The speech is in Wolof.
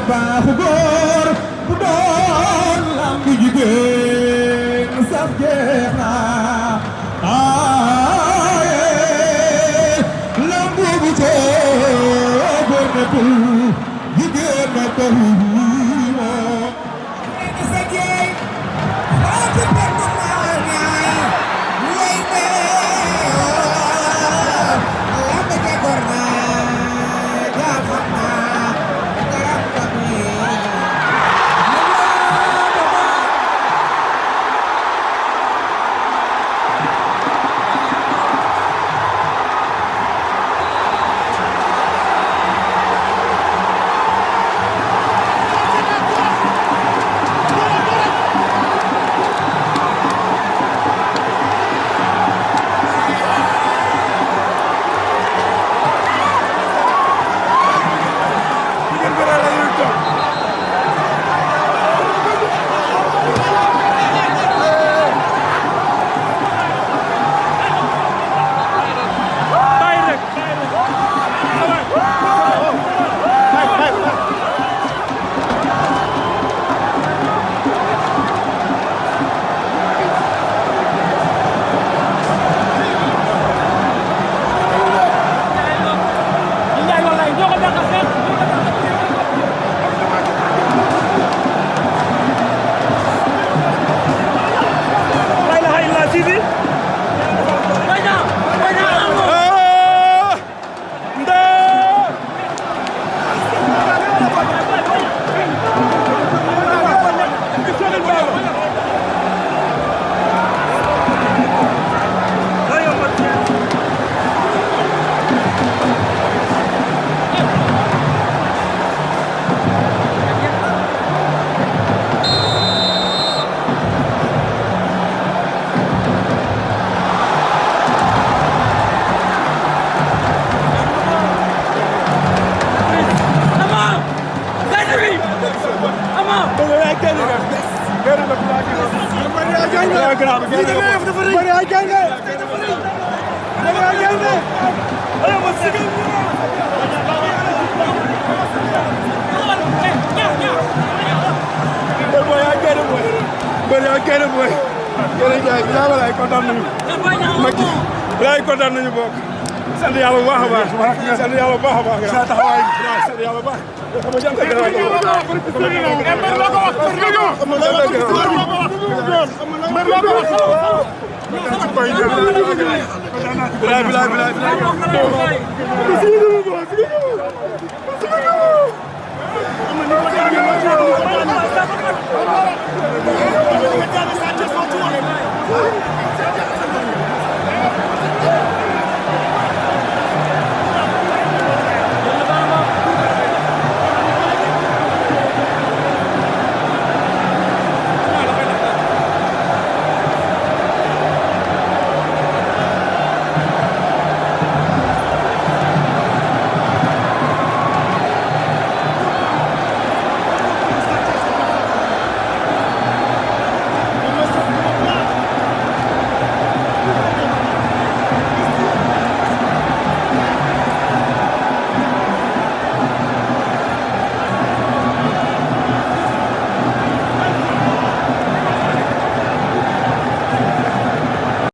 baaxu góor bu doon lamb jigéen saf jeex na aaye lamb bu góor nekkul jigéen na ko kontaan nañu bokk sant yàlla bu baax a baax sant yàlla bu baax a baax sa taxawaay sant yàlla bu baax xam nga jant ak dara